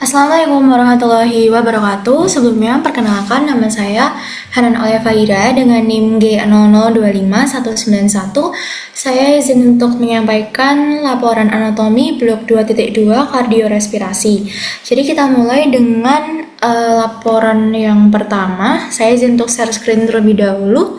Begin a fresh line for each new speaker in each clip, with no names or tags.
Assalamualaikum warahmatullahi wabarakatuh. Sebelumnya, perkenalkan nama saya Hanan Alia Faira dengan NIM G00251191. Saya izin untuk menyampaikan laporan anatomi blok 2.2 kardiorespirasi. Jadi kita mulai dengan laporan yang pertama. Saya izin untuk share screen terlebih dahulu.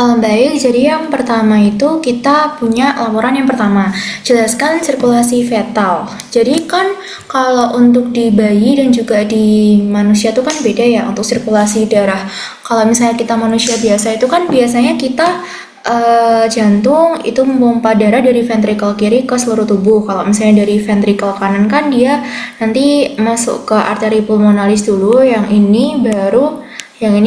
Baik, jadi yang pertama itu kita punya laporan yang pertama. Jelaskan sirkulasi fetal. Jadi kan kalau untuk di bayi dan juga di manusia itu kan beda ya untuk sirkulasi darah. Kalau misalnya kita manusia biasa itu kan biasanya kita jantung itu memompa darah dari ventrikel kiri ke seluruh tubuh. Kalau misalnya dari ventrikel kanan kan dia nanti masuk ke arteri pulmonalis dulu, yang ini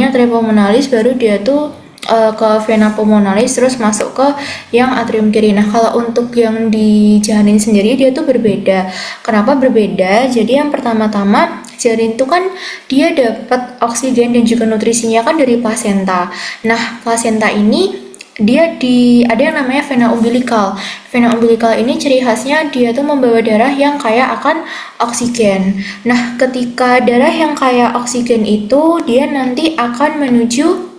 arteri pulmonalis, baru dia tuh ke vena pulmonalis, terus masuk ke yang atrium kiri. Nah, kalau untuk yang di janin sendiri dia tuh berbeda. Kenapa berbeda? Jadi yang pertama-tama janin itu kan dia dapat oksigen dan juga nutrisinya kan dari plasenta. Nah, plasenta ini dia ada yang namanya vena umbilikal. Vena umbilikal ini ciri khasnya dia tuh membawa darah yang kaya akan oksigen. Nah, ketika darah yang kaya oksigen itu dia nanti akan menuju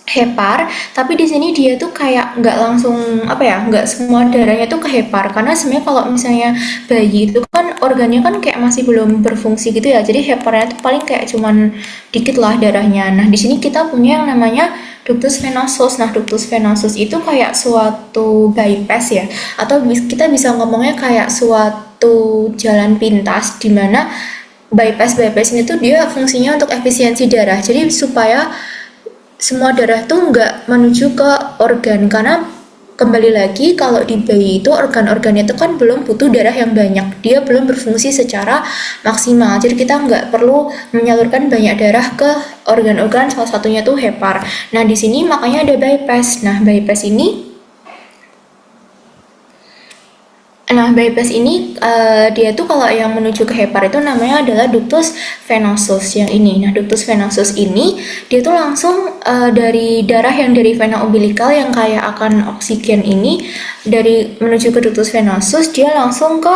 hepar, tapi di sini dia tuh kayak nggak langsung nggak semua darahnya tuh ke hepar, karena sebenarnya kalau misalnya bayi itu kan organnya kan kayak masih belum berfungsi gitu ya, jadi heparnya tuh paling kayak cuman dikit lah darahnya. Nah, di sini kita punya yang namanya ductus venosus. Nah, ductus venosus itu kayak suatu bypass ya, atau kita bisa ngomongnya kayak suatu jalan pintas di mana bypass ini tuh dia fungsinya untuk efisiensi darah, jadi supaya semua darah tuh nggak menuju ke organ, karena kembali lagi kalau di bayi itu organ-organnya itu kan belum butuh darah yang banyak, dia belum berfungsi secara maksimal, jadi kita nggak perlu menyalurkan banyak darah ke organ-organ, salah satunya tuh hepar. Nah, di sini makanya ada bypass. Nah, bypass ini dia tuh kalau yang menuju ke hepar itu namanya adalah ductus venosus yang ini. Nah, ductus venosus ini dia tuh langsung dari darah yang dari vena umbilikal yang kaya akan oksigen ini, dari menuju ke ductus venosus dia langsung ke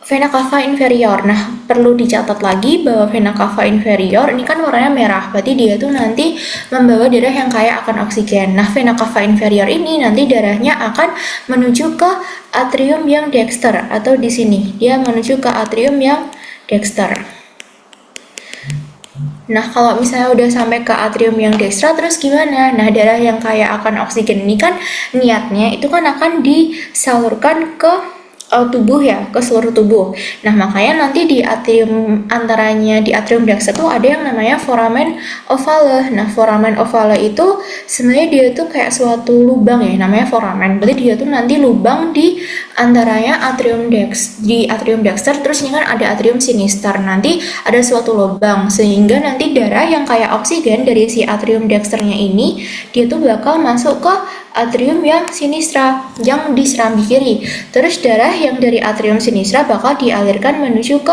vena cava inferior. Nah, perlu dicatat lagi bahwa vena cava inferior ini kan warnanya merah, berarti dia tuh nanti membawa darah yang kaya akan oksigen. Nah, vena cava inferior ini nanti darahnya akan menuju ke atrium yang dexter, atau di sini dia menuju ke atrium yang dexter. Nah, kalau misalnya udah sampai ke atrium yang dexter, terus gimana? Nah, darah yang kaya akan oksigen ini kan niatnya itu kan akan disalurkan ke tubuh ya, ke seluruh tubuh. Nah, makanya nanti di atrium antaranya di atrium dexter tuh ada yang namanya foramen ovale. Nah, foramen ovale itu sebenarnya dia tuh kayak suatu lubang ya, namanya foramen. Berarti dia tuh nanti lubang di antaranya di atrium dexter, terus ini kan ada atrium sinister. Nanti ada suatu lubang sehingga nanti darah yang kayak oksigen dari si atrium dexternya ini dia tuh bakal masuk ke atrium yang sinistra yang di serambi kiri. Terus darah yang dari atrium sinistra bakal dialirkan menuju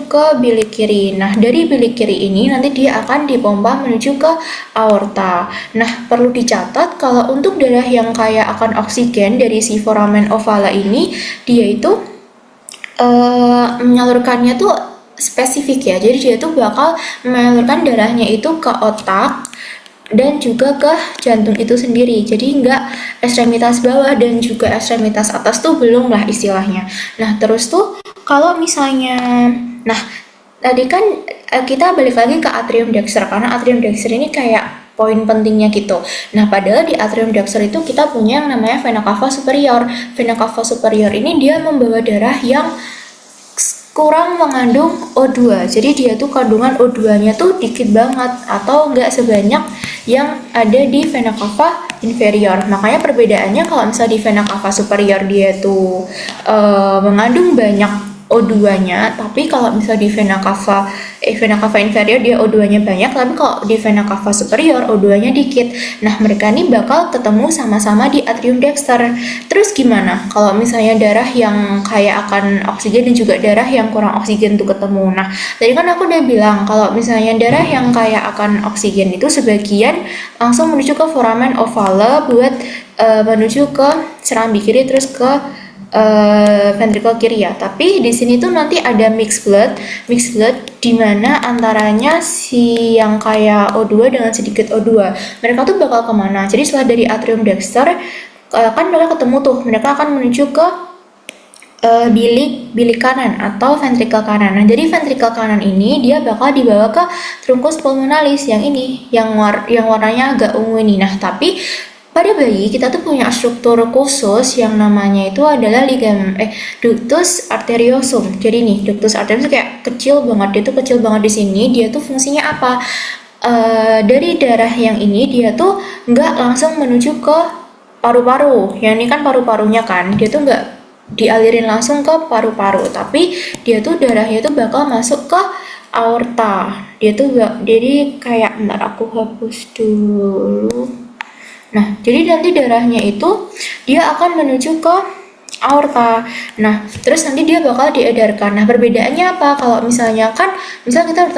ke bilik kiri. Nah, dari bilik kiri ini nanti dia akan dipompa menuju ke aorta. Nah, perlu dicatat kalau untuk darah yang kaya akan oksigen dari si foramen ovale ini dia itu menyalurkannya tuh spesifik ya. Jadi dia tuh bakal menyalurkan darahnya itu ke otak dan juga ke jantung itu sendiri, jadi nggak ekstremitas bawah dan juga ekstremitas atas tuh belum lah istilahnya. Nah, terus tuh kalau misalnya, nah tadi kan kita balik lagi ke atrium dexter, karena atrium dexter ini kayak poin pentingnya gitu. Nah, padahal di atrium dexter itu kita punya yang namanya vena cava superior. Vena cava superior ini dia membawa darah yang kurang mengandung O2, jadi dia tuh kandungan O2-nya tuh dikit banget atau nggak sebanyak yang ada di vena cava inferior. Makanya perbedaannya kalau misalnya di vena cava superior dia tuh mengandung banyak O2-nya, tapi kalau misalnya di vena cava vena cava inferior dia O2-nya banyak, tapi kalau di vena cava superior O2-nya dikit. Nah, mereka ini bakal ketemu sama-sama di atrium dexter. Terus gimana kalau misalnya darah yang kaya akan oksigen dan juga darah yang kurang oksigen tuh ketemu? Nah, tadi kan aku udah bilang kalau misalnya darah yang kaya akan oksigen itu sebagian langsung menuju ke foramen ovale buat menuju ke serambi kiri terus ke ventricle kiri ya. Tapi di sini tuh nanti ada mixed blood di mana antaranya si yang kayak O2 dengan sedikit O2. Mereka tuh bakal kemana? Jadi setelah dari atrium dexter kan mereka ketemu tuh, mereka akan menuju ke bilik kanan atau ventricle kanan. Nah, jadi ventricle kanan ini dia bakal dibawa ke truncus pulmonalis yang ini, yang warnanya agak ungu ini. Nah, tapi pada bayi kita tuh punya struktur khusus yang namanya itu adalah ductus arteriosum. Jadi nih, ductus arteriosum kayak kecil banget, dia tuh kecil banget di sini. Dia tuh fungsinya apa? Dari darah yang ini dia tuh nggak langsung menuju ke paru-paru. Yang ini kan paru-parunya kan, dia tuh nggak dialirin langsung ke paru-paru, tapi dia tuh darahnya tuh bakal masuk ke aorta. Dia tuh jadi kayak, bentar aku hapus dulu. Nah, jadi nanti darahnya itu dia akan menuju ke aorta. Nah, terus nanti dia bakal diedarkan. Nah, perbedaannya apa? Kalau misalnya kita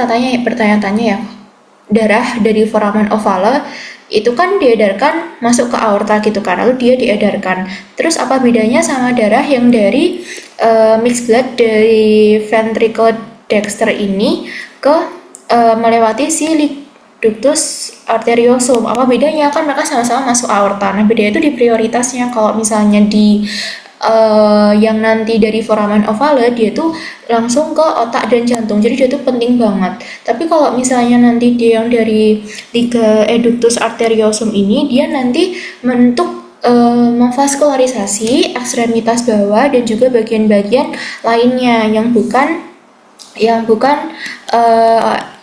bertanya-tanya ya, darah dari foramen ovale itu kan diedarkan masuk ke aorta gitu kan, lalu dia diedarkan. Terus apa bedanya sama darah yang dari mixed blood dari ventricle dexter ini ke melewati si ductus arteriosum? Apa bedanya? Kan mereka sama-sama masuk aorta. Nah, bedanya itu di prioritasnya. Kalau misalnya di yang nanti dari foramen ovale dia tuh langsung ke otak dan jantung, jadi dia tuh penting banget. Tapi kalau misalnya nanti dia yang dari ductus arteriosum ini, dia nanti memvaskularisasi ekstremitas bawah dan juga bagian-bagian lainnya yang bukan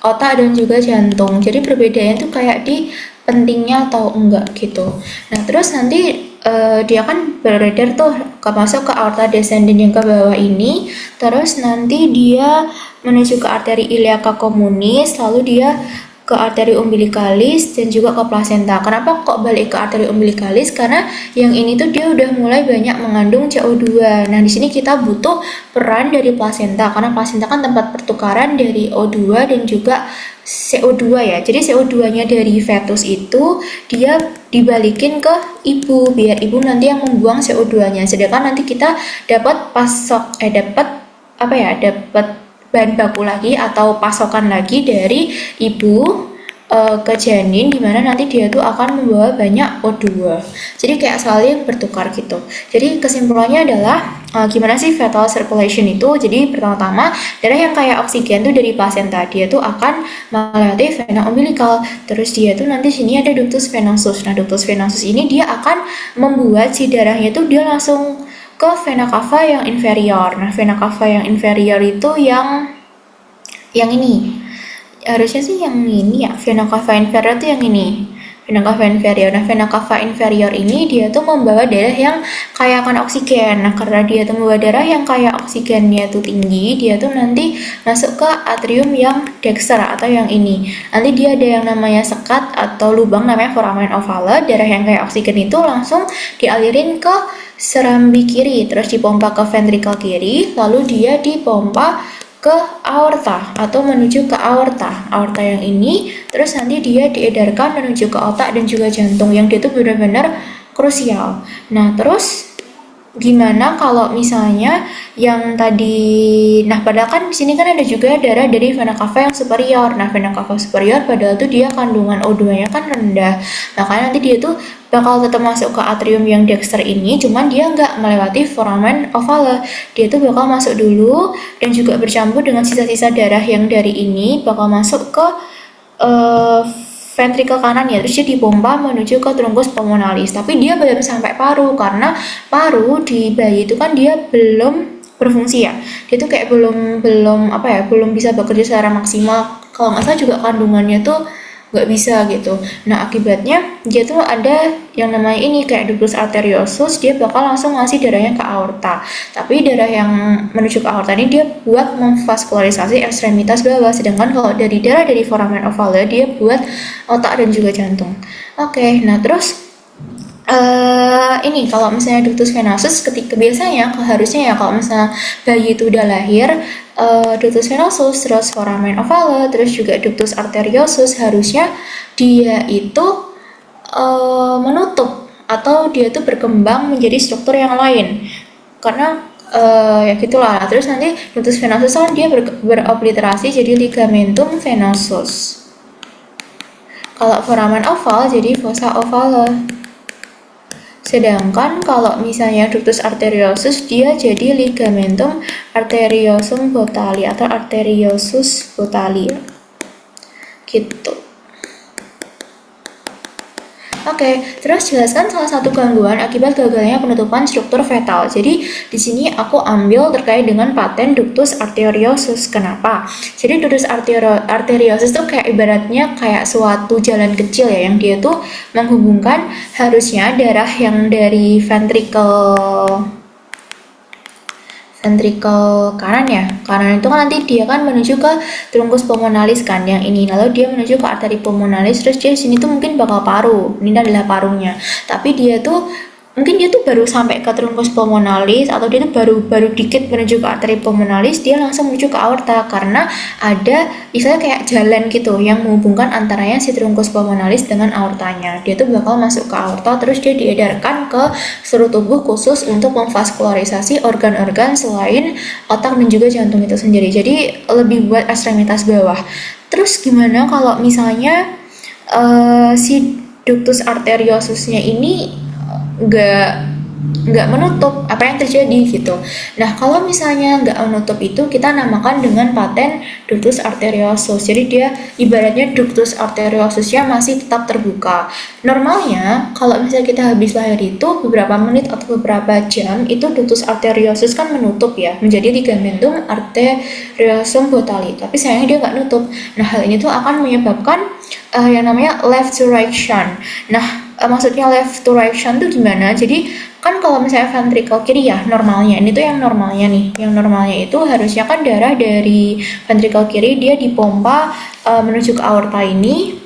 otak dan juga jantung. Jadi perbedaannya tuh kayak di pentingnya atau enggak gitu. Nah, terus nanti dia kan beredar tuh masuk ke aorta descendens yang ke bawah ini, terus nanti dia menuju ke arteri iliaca communis, lalu dia ke arteri umbilicalis dan juga ke plasenta. Kenapa kok balik ke arteri umbilicalis? Karena yang ini tuh dia udah mulai banyak mengandung CO2. Nah, di sini kita butuh peran dari plasenta karena plasenta kan tempat pertukaran dari O2 dan juga CO2 ya. Jadi CO2-nya dari fetus itu dia dibalikin ke ibu biar ibu nanti yang membuang CO2-nya. Sedangkan nanti kita dapat bahan baku lagi atau pasokan lagi dari ibu ke janin, dimana nanti dia tuh akan membawa banyak O2. Jadi kayak saling bertukar gitu. Jadi kesimpulannya adalah gimana sih fetal circulation itu? Jadi pertama-tama darah yang kayak oksigen tuh dari plasenta, dia tuh akan melewati vena umbilical. Terus dia tuh nanti sini ada ductus venosus. Nah, ductus venosus ini dia akan membuat si darahnya tuh dia langsung ke vena cava yang inferior. Nah, vena cava yang inferior itu yang ini. Harusnya sih yang ini ya, vena cava inferior tuh yang ini. Vena cava inferior. Nah, vena cava inferior ini dia tuh membawa darah yang kaya akan oksigen. Nah, karena dia tuh membawa darah yang kaya oksigennya tuh tinggi, dia tuh nanti masuk ke atrium yang dexter atau yang ini. Nanti dia ada yang namanya sekat atau lubang namanya foramen ovale. Darah yang kaya oksigen itu langsung dialirin ke serambi kiri, terus dipompa ke ventricle kiri, lalu dia dipompa ke aorta atau menuju ke aorta yang ini, terus nanti dia diedarkan menuju ke otak dan juga jantung yang dia tuh benar-benar krusial. Nah, terus gimana kalau misalnya yang tadi, nah padahal kan di sini kan ada juga darah dari vena cava yang superior. Nah, vena cava superior padahal tuh dia kandungan O2-nya kan rendah, makanya nanti dia tuh bakal tetap masuk ke atrium yang dexter ini, cuman dia nggak melewati foramen ovale. Dia tuh bakal masuk dulu dan juga bercampur dengan sisa-sisa darah yang dari ini bakal masuk ke ventricle kanan ya, terus dia dipompa menuju ke truncus pulmonalis. Tapi dia belum sampai paru karena paru di bayi itu kan dia belum berfungsi ya. Dia tuh kayak belum bisa bekerja secara maksimal. Kalau nggak salah juga kandungannya tuh nggak bisa gitu. Nah akibatnya dia tuh ada yang namanya ini kayak ductus arteriosus, dia bakal langsung ngasih darahnya ke aorta. Tapi darah yang menuju ke aorta ini dia buat memvaskularisasi ekstremitas bawah, sedangkan kalau dari darah dari foramen ovale dia buat otak dan juga jantung. Oke, nah terus ini kalau misalnya ductus venosus ketika biasanya harusnya ya kalau misalnya bayi itu udah lahir, ductus venosus terus foramen ovale terus juga ductus arteriosus harusnya dia itu menutup atau dia itu berkembang menjadi struktur yang lain karena ya gitulah. Terus nanti ductus venosus kan dia berobliterasi jadi ligamentum venosus. Kalau foramen oval jadi fossa ovale. Sedangkan kalau misalnya ductus arteriosus dia jadi ligamentum arteriosum botali atau arteriosus botali gitu. Oke, terus jelaskan salah satu gangguan akibat gagalnya penutupan struktur fetal. Jadi di sini aku ambil terkait dengan paten ductus arteriosus. Kenapa? Jadi ductus arteriosus itu kayak ibaratnya kayak suatu jalan kecil ya yang dia tuh menghubungkan harusnya darah yang dari ventricle kanan ya. Kanan itu kan nanti dia kan menuju ke truncus pulmonalis kan yang ini. Lalu dia menuju ke arteri pulmonalis terus dia sini tuh mungkin bakal paru. Ini adalah parunya. Tapi dia tuh mungkin dia tuh baru sampai ke truncus pulmonalis atau dia tuh baru dikit menuju ke arteri pulmonalis, dia langsung menuju ke aorta karena ada misalnya kayak jalan gitu yang menghubungkan antaranya si truncus pulmonalis dengan aortanya. Dia tuh bakal masuk ke aorta terus dia diedarkan ke seluruh tubuh khusus untuk memvaskularisasi organ-organ selain otak dan juga jantung itu sendiri. Jadi lebih buat ekstremitas bawah. Terus gimana kalau misalnya si ductus arteriosusnya ini nggak menutup, apa yang terjadi gitu. Nah kalau misalnya nggak menutup itu kita namakan dengan paten ductus arteriosus. Jadi dia ibaratnya ductus arteriosusnya masih tetap terbuka. Normalnya kalau misalnya kita habis lahir itu beberapa menit atau beberapa jam itu ductus arteriosus kan menutup ya menjadi ligamentum arteriosum botali. Tapi sayangnya dia nggak nutup. Nah hal ini tuh akan menyebabkan yang namanya left to right shunt. Nah maksudnya left to right shunt tuh gimana? Jadi kan kalau misalnya ventricle kiri ya normalnya, ini tuh yang normalnya nih. Yang normalnya itu harusnya kan darah dari ventricle kiri dia dipompa menuju ke aorta ini,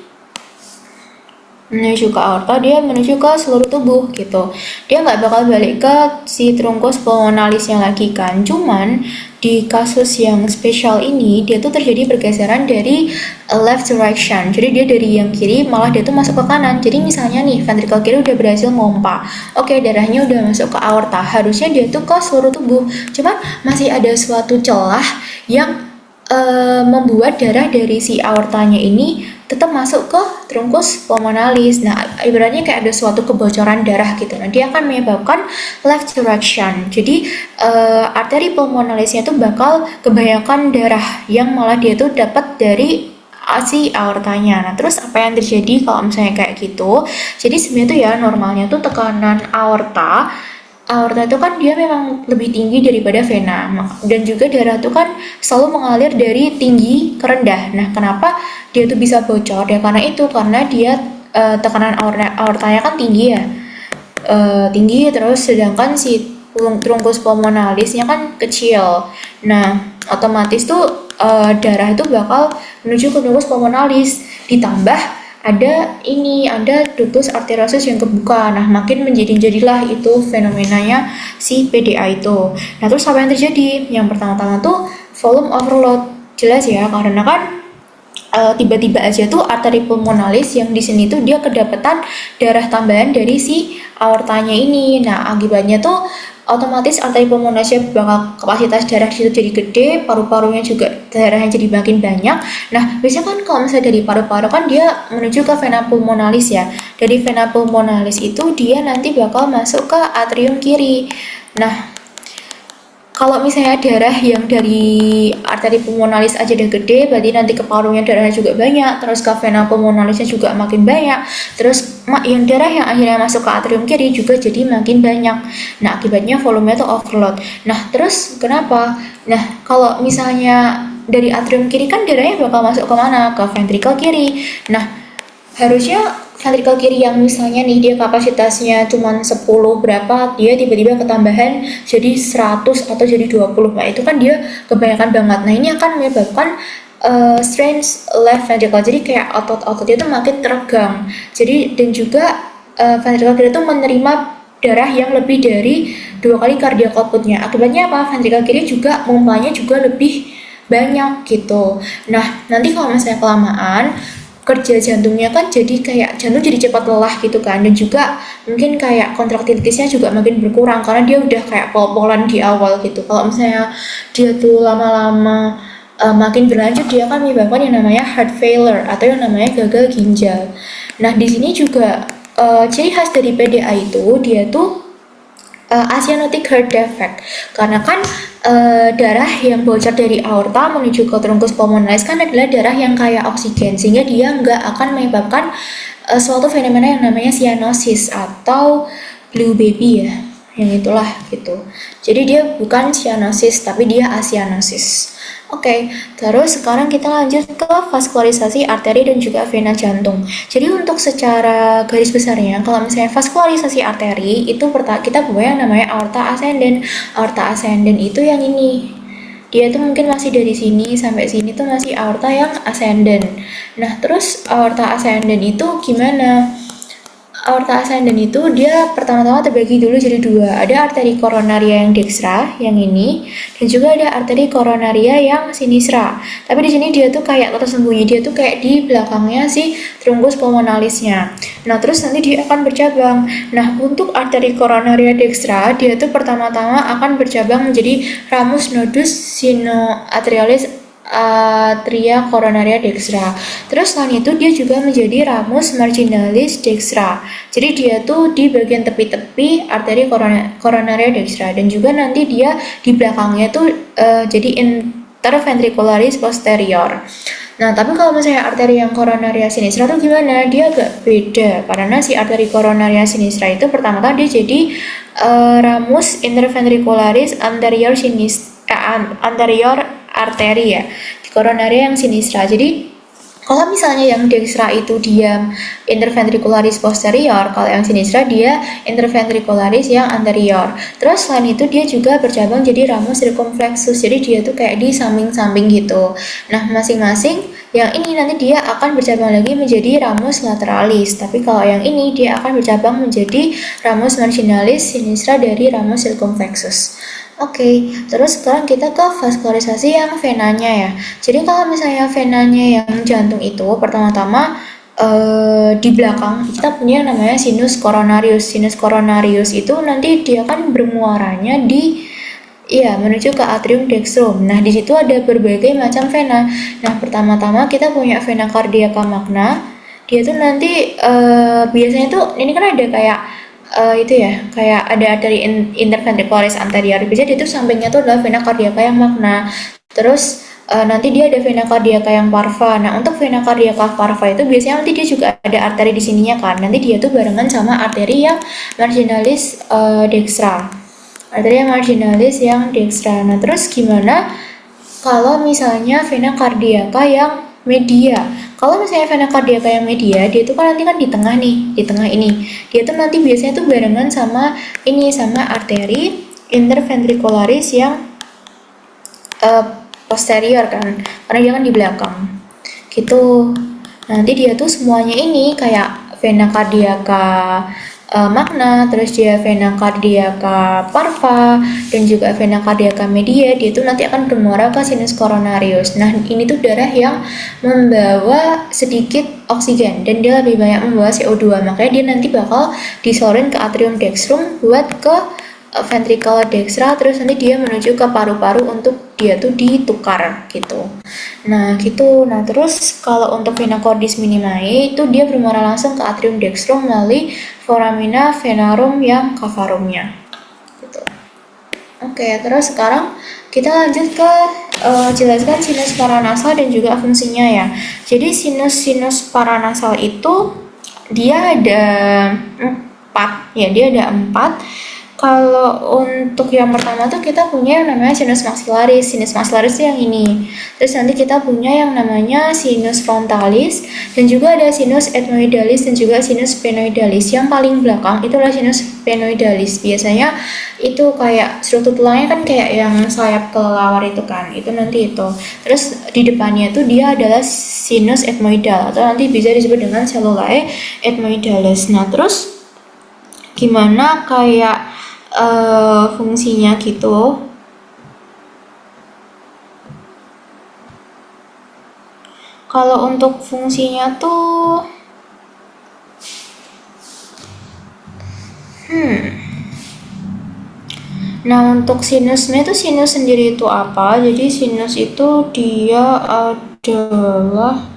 menuju ke aorta, dia menuju ke seluruh tubuh gitu. Dia nggak bakal balik ke si truncus pulmonalisnya lagi kan. Cuman di kasus yang spesial ini dia tuh terjadi pergeseran dari left to right shunt. Jadi dia dari yang kiri malah dia tuh masuk ke kanan. Jadi misalnya nih ventricle kiri udah berhasil mompa, oke darahnya udah masuk ke aorta, harusnya dia tuh ke seluruh tubuh. Cuman masih ada suatu celah yang membuat darah dari si aortanya ini tetap masuk ke truncus pulmonalis. Nah, ibaratnya kayak ada suatu kebocoran darah gitu. Nah, dia akan menyebabkan left to right shunt. Jadi, arteri pulmonalisnya itu bakal kebanyakan darah yang malah dia tuh dapat dari si aortanya. Nah, terus apa yang terjadi kalau misalnya kayak gitu? Jadi sebenarnya tuh ya normalnya tuh tekanan aorta itu kan dia memang lebih tinggi daripada vena, dan juga darah itu kan selalu mengalir dari tinggi ke rendah. Nah kenapa dia itu bisa bocor ya, karena dia tekanan aortanya kan tinggi ya, tinggi, terus sedangkan si truncus pulmonalisnya kan kecil. Nah otomatis tuh darah itu bakal menuju ke truncus pulmonalis, ditambah ada ductus arteriosus yang kebuka. Nah makin jadilah itu fenomenanya si PDA itu. Nah terus apa yang terjadi? Yang pertama-tama tuh volume overload, jelas ya, karena kan tiba-tiba aja tuh arteri pulmonalis yang di sini tuh dia kedapatan darah tambahan dari si aortanya ini. Nah akibatnya tuh otomatis arteri pulmonalisnya bakal kapasitas darah di situ jadi gede, paru-parunya juga darahnya jadi makin banyak. Nah biasanya kan kalau misalnya dari paru-paru kan dia menuju ke vena pulmonalis ya. Dari vena pulmonalis itu dia nanti bakal masuk ke atrium kiri. Nah kalau misalnya darah yang dari arteri pulmonalis aja udah gede, berarti nanti ke parunya darahnya juga banyak, terus ke vena pulmonalisnya juga makin banyak, terus yang darah yang akhirnya masuk ke atrium kiri juga jadi makin banyak. Nah akibatnya volumenya tuh overload. Nah terus kenapa? Nah kalau misalnya dari atrium kiri kan darahnya bakal masuk ke mana? Ke ventricle kiri. Nah Harusnya ventrikel kiri yang misalnya nih dia kapasitasnya cuma 10 berapa, dia tiba-tiba ketambahan jadi 100 atau jadi 20. Nah, itu kan dia kebanyakan banget. Nah, ini akan menyebabkan strain left ventricle. Jadi kayak otot-ototnya itu makin teregang. Jadi dan juga ventrikel kiri itu menerima darah yang lebih dari 2 kali cardiac outputnya. Akibatnya apa? Ventrikel kiri juga pompanya juga lebih banyak gitu. Nah, nanti kalau misalnya kelamaan kerja jantungnya kan jadi kayak jantung jadi cepat lelah gitu kan, dan juga mungkin kayak kontraktilitasnya juga makin berkurang karena dia udah kayak pol-polan di awal gitu. Kalau misalnya dia tuh lama-lama makin berlanjut, dia akan menyebabkan yang namanya heart failure atau yang namanya gagal ginjal. Nah, di sini juga ciri khas dari PDA itu dia tuh cyanotic heart defect, karena kan darah yang bocor dari aorta menuju ke trunkus pulmonalis kan adalah darah yang kaya oksigen, sehingga dia nggak akan menyebabkan suatu fenomena yang namanya cyanosis atau blue baby ya, yang itulah gitu. Jadi dia bukan cyanosis tapi dia acyanosis. Oke, terus sekarang kita lanjut ke vaskularisasi arteri dan juga vena jantung. Jadi untuk secara garis besarnya, kalau misalnya vaskularisasi arteri itu kita punya yang namanya aorta ascendens. Aorta ascendens itu yang ini. Dia tuh mungkin masih dari sini sampai sini tuh masih aorta yang ascendens. Nah, terus aorta ascendens itu gimana? Aorta ascendens itu dia pertama-tama terbagi dulu jadi dua. Ada arteri koronaria yang dextra, yang ini, dan juga ada arteri koronaria yang sinistra. Tapi di sini dia tuh kayak tersembunyi, dia tuh kayak di belakangnya si trunkus pulmonalisnya. Nah, terus nanti dia akan bercabang. Nah, untuk arteri koronaria dextra, dia tuh pertama-tama akan bercabang menjadi ramus nodus sinoatrialis atria coronaria dextra. Terus selain itu dia juga menjadi ramus marginalis dextra. Jadi dia tuh di bagian tepi-tepi arteri coronaria dextra, dan juga nanti dia di belakangnya tuh jadi interventricularis posterior. Nah, tapi kalau misalnya arteri yang coronaria sinistra tuh gimana? Dia agak beda, karena si arteri coronaria sinistra itu pertama-tama dia jadi ramus interventricularis anterior anterior arteri ya, di koronaria yang sinistra. Jadi kalau misalnya yang dextra itu dia interventricularis posterior, kalau yang sinistra dia interventricularis yang anterior. Terus selain itu dia juga bercabang jadi ramus circumflexus, jadi dia tuh kayak di samping-samping gitu. Nah, masing-masing yang ini nanti dia akan bercabang lagi menjadi ramus lateralis, tapi kalau yang ini dia akan bercabang menjadi ramus marginalis sinistra dari ramus circumflexus. Oke, terus sekarang kita ke vaskularisasi yang venanya ya. Jadi kalau misalnya venanya yang jantung itu pertama-tama di belakang kita punya namanya sinus coronarius. Sinus coronarius itu nanti dia kan bermuaranya di menuju ke atrium dextrum. Nah, di situ ada berbagai macam vena. Nah, pertama-tama kita punya vena cardiaca magna. Dia tuh nanti biasanya tuh ini kan ada kayak itu ya, kayak ada arteri interventricularis anterior. Biasanya itu sampingnya tuh adalah vena cardiaca yang magna. Terus nanti dia ada vena cardiaca yang parva. Nah, untuk vena cardiaca parva itu biasanya nanti dia juga ada arteri di sininya kan. Nanti dia tuh barengan sama arteri yang marginalis dextra. Arteri yang marginalis yang dextra. Nah, terus gimana kalau misalnya vena cardiaca yang media? Kalau misalnya vena cardiaca yang media, dia itu kan nanti kan di tengah nih, di tengah ini. Dia tuh nanti biasanya tuh barengan sama ini, sama arteri interventricularis yang posterior kan, karena dia kan di belakang. Gitu. Nanti dia tuh semuanya ini kayak vena cardiaca magna, terus dia vena cardiaca parva, dan juga vena cardiaca media. Dia itu nanti akan bermuara ke sinus coronarius. Nah, ini tuh darah yang membawa sedikit oksigen dan dia lebih banyak membawa CO2, makanya dia nanti bakal disorin ke atrium dextrum buat ke ventricle dextra, terus nanti dia menuju ke paru-paru untuk dia tuh ditukar gitu. Nah, gitu. Nah, terus kalau untuk vena cordis minimi itu dia bermuara langsung ke atrium dextrum melalui foramina venarum yang cavarumnya. Gitu. Oke, terus sekarang kita lanjut ke jelaskan sinus paranasal dan juga fungsinya ya. Jadi sinus paranasal itu dia ada 4 ya, dia ada 4. Kalau untuk yang pertama tuh kita punya yang namanya sinus maxillaris. Sinus maxillaris yang ini. Terus nanti kita punya yang namanya sinus frontalis dan juga ada sinus ethmoidalis dan juga sinus sphenoidalis. Yang paling belakang itulah sinus sphenoidalis. Biasanya itu kayak struktur tulangnya kan kayak yang sayap kelelawar itu kan. Itu nanti itu. Terus di depannya itu dia adalah sinus ethmoidal atau nanti bisa disebut dengan cellulae ethmoidalis. Nah, terus gimana kayak fungsinya gitu. Kalau untuk fungsinya tuh nah, untuk sinusnya itu sinus sendiri itu apa? Jadi sinus itu dia adalah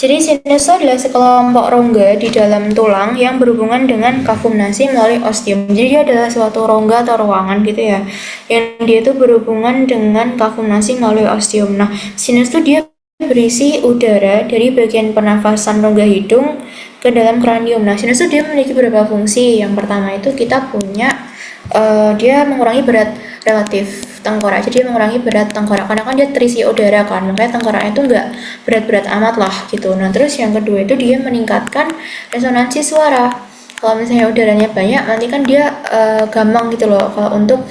Jadi sinus adalah sekelompok rongga di dalam tulang yang berhubungan dengan kavum-nasi melalui ostium. Jadi dia adalah suatu rongga atau ruangan gitu ya, yang dia itu berhubungan dengan kavum-nasi melalui ostium. Nah, sinus itu dia berisi udara dari bagian pernafasan rongga hidung ke dalam kranium. Nah, sinus itu dia memiliki beberapa fungsi. Yang pertama itu kita punya dia mengurangi berat relatif tengkorak, jadi mengurangi berat tengkorak karena kan dia terisi udara kan, makanya tengkoraknya itu nggak berat-berat amat lah gitu. Nah, terus yang kedua itu dia meningkatkan resonansi suara. Kalau misalnya udaranya banyak, nanti kan dia gampang gitu loh kalau untuk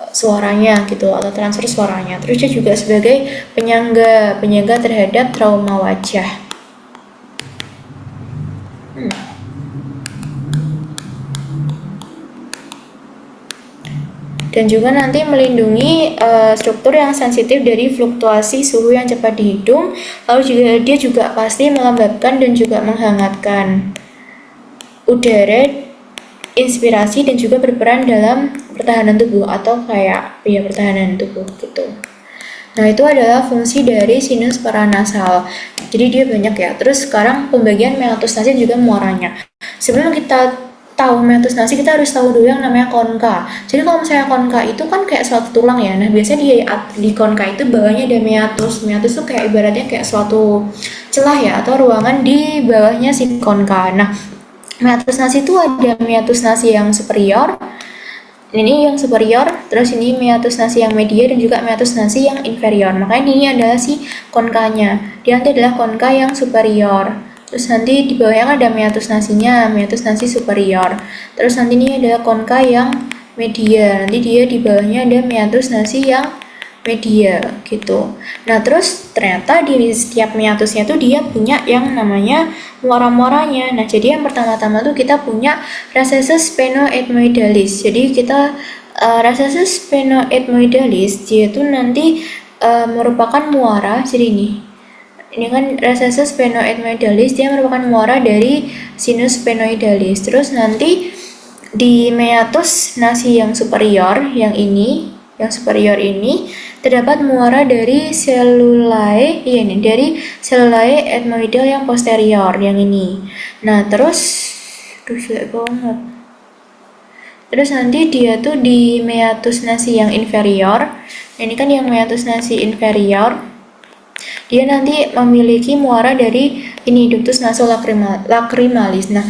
suaranya gitu atau transfer suaranya. Terus dia juga sebagai penyangga terhadap trauma wajah. Dan juga nanti melindungi struktur yang sensitif dari fluktuasi suhu yang cepat di hidung. Lalu juga dia juga pasti melembabkan dan juga menghangatkan udara, inspirasi, dan juga berperan dalam pertahanan tubuh atau kayak ya pertahanan tubuh gitu. Nah, itu adalah fungsi dari sinus paranasal. Jadi dia banyak ya. Terus sekarang pembagian meatus nasi juga muaranya. Sebelum kita tahu meatus nasi, kita harus tahu dulu yang namanya konka. Jadi kalau misalnya konka itu kan kayak suatu tulang ya. Nah, biasanya di konka itu bawahnya ada meatus. Meatus itu kayak ibaratnya kayak suatu celah ya atau ruangan di bawahnya si konka. Nah, meatus nasi itu ada meatus nasi yang superior, ini yang superior, terus ini meatus nasi yang media dan juga meatus nasi yang inferior. Makanya ini adalah si konkanya. Dia nanti adalah konka yang superior. Terus nanti di bawahnya ada meatus nasinya, meatus nasi superior. Terus nanti ini adalah konka yang media. Nanti dia di bawahnya ada meatus nasi yang media gitu. Nah, terus ternyata di setiap meatusnya tuh dia punya yang namanya muara-muaranya. Nah, jadi yang pertama-tama tuh kita punya recessus sphenoethmoidalis. Jadi kita recessus sphenoethmoidalis dia tuh nanti merupakan muara. Jadi ini kan recessus sphenoethmoidalis, dia merupakan muara dari sinus sphenoidalis. Terus nanti di meatus nasi yang superior yang ini, yang superior ini terdapat muara dari cellulae, dari cellulae ethmoidal yang posterior yang ini. Nah, terus jelek banget. Terus nanti dia tuh di meatus nasi yang inferior. Ini kan yang meatus nasi inferior. Dia nanti memiliki muara dari ini ductus nasolacrimalis. Nah,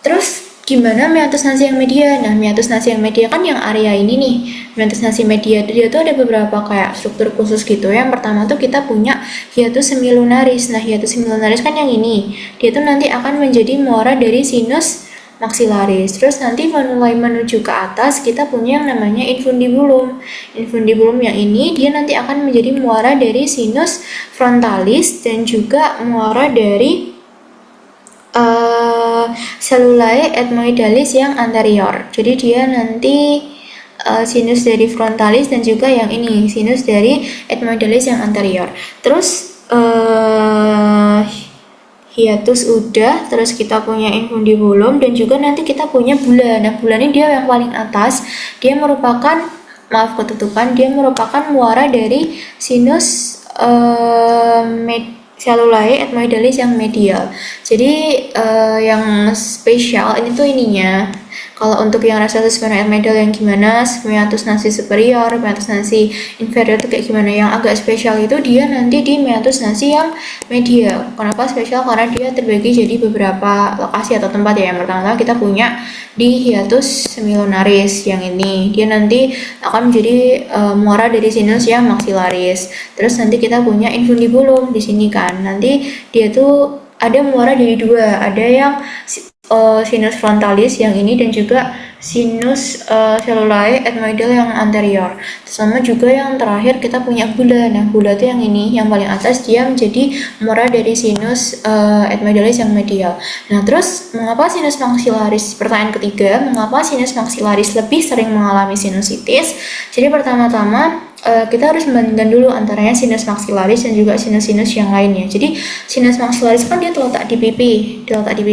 terus gimana meatus nasi yang media? Nah, meatus nasi yang media kan yang area ini nih. Meatus nasi media dia tuh ada beberapa kayak struktur khusus gitu. Yang pertama tuh kita punya hiatus semilunaris. Nah, hiatus semilunaris kan yang ini. Dia tuh nanti akan menjadi muara dari sinus maxillaris. Terus nanti mulai menuju ke atas kita punya yang namanya infundibulum. Infundibulum yang ini dia nanti akan menjadi muara dari sinus frontalis dan juga muara dari cellulae ethmoidalis yang anterior. Jadi dia nanti sinus dari frontalis dan juga yang ini sinus dari ethmoidalis yang anterior. Terus hiatus udah, terus kita punya infundibulum dan juga nanti kita punya bulan. Nah, bulan ini dia yang paling atas, dia merupakan dia merupakan muara dari sinus cellulae ethmoidalis yang medial. Jadi yang spesial ini tuh ininya. Kalau untuk yang rasa sphenoid middle yang gimana, meatus nasi superior, meatus nasi inferior itu kayak gimana, yang agak spesial itu dia nanti di meatus nasi yang medial. Kenapa spesial? Karena dia terbagi jadi beberapa lokasi atau tempat ya. Yang pertama kita punya di hiatus semilunaris yang ini, dia nanti akan menjadi muara dari sinus yang maxillaris. Terus nanti kita punya infundibulum di sini kan, nanti dia tuh ada muara dari dua, ada yang sinus frontalis yang ini dan juga sinus celluli ethmoidal yang anterior. Sama juga yang terakhir kita punya gula. Nah, gula itu yang ini, yang paling atas dia menjadi muara dari sinus ethmoidalis yang medial. Nah, terus mengapa sinus maxillaris? Pertanyaan ketiga, mengapa sinus maxillaris lebih sering mengalami sinusitis? Jadi pertama-tama kita harus membandingkan dulu antaranya sinus maxillaris dan juga sinus-sinus yang lainnya. Jadi sinus maxillaris kan dia terletak di pipi,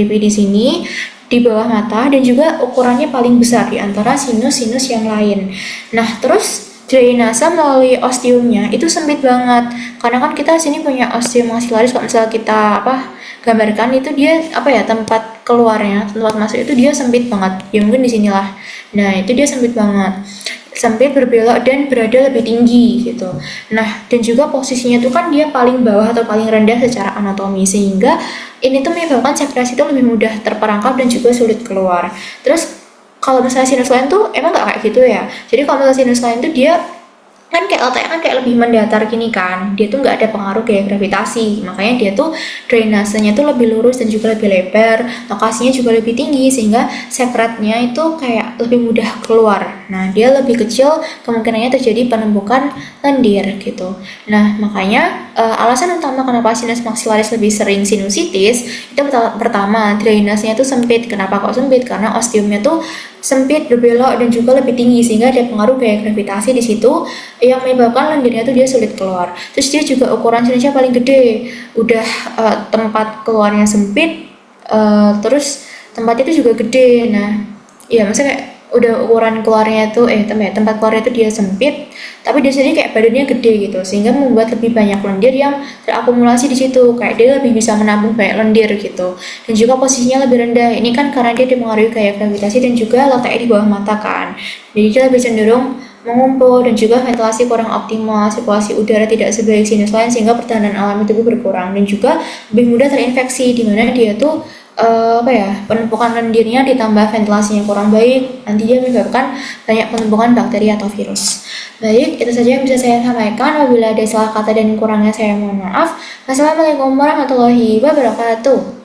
di sini di bawah mata dan juga ukurannya paling besar di antara sinus-sinus yang lain. Nah, terus drainase melalui ostiumnya itu sempit banget. Karena kan kita sini punya ostium maxillaris, kalau misalnya kita gambarkan itu dia tempat keluarnya, tempat masuk itu dia sempit banget. Ya mungkin di sinilah. Nah, itu dia sempit banget. Sampai berbelok dan berada lebih tinggi gitu. Nah, dan juga posisinya tuh kan dia paling bawah atau paling rendah secara anatomi, sehingga ini tuh menyebabkan sekresi itu lebih mudah terperangkap dan juga sulit keluar. Terus kalau misalnya sinus lain tuh emang nggak kayak gitu ya. Jadi kalau misalnya sinus lain tuh dia kan kayak letaknya kan kayak lebih mendatar gini kan, dia tuh nggak ada pengaruh gaya gravitasi, makanya dia tuh drainasenya tuh lebih lurus dan juga lebih lebar, lokasinya juga lebih tinggi sehingga sekretnya itu kayak lebih mudah keluar. Nah, dia lebih kecil kemungkinannya terjadi penumpukan lendir gitu. Nah, makanya alasan utama kenapa sinus maxillaris lebih sering sinusitis itu pertama, drainasenya tuh sempit. Kenapa kok sempit? Karena ostiumnya tuh sempit, berbelok dan juga lebih tinggi sehingga ada pengaruh gaya gravitasi di situ yang menyebabkan lendirnya tuh dia sulit keluar. Terus dia juga ukuran sinusnya paling gede, udah tempat keluarnya sempit, terus tempat itu juga gede. Nah, ya maksudnya kayak udah ukuran keluarnya itu tempat keluarnya itu dia sempit, tapi dia sendiri kayak badannya gede gitu, sehingga membuat lebih banyak lendir yang terakumulasi di situ, kayak dia lebih bisa menampung banyak lendir gitu. Dan juga posisinya lebih rendah, ini kan karena dia dipengaruhi gaya gravitasi dan juga letaknya di bawah mata kan, jadi dia lebih cenderung mengumpul dan juga ventilasi kurang optimal, sirkulasi udara tidak sebaik sinus lain sehingga pertahanan alami tubuh berkurang dan juga lebih mudah terinfeksi, dimana dia tuh penumpukan lendirnya ditambah ventilasinya kurang baik, nanti dia menyebabkan banyak penumpukan bakteri atau virus. Baik, itu saja yang bisa saya sampaikan. Apabila ada salah kata dan kurangnya saya mohon maaf. Wassalamualaikum warahmatullahi wabarakatuh.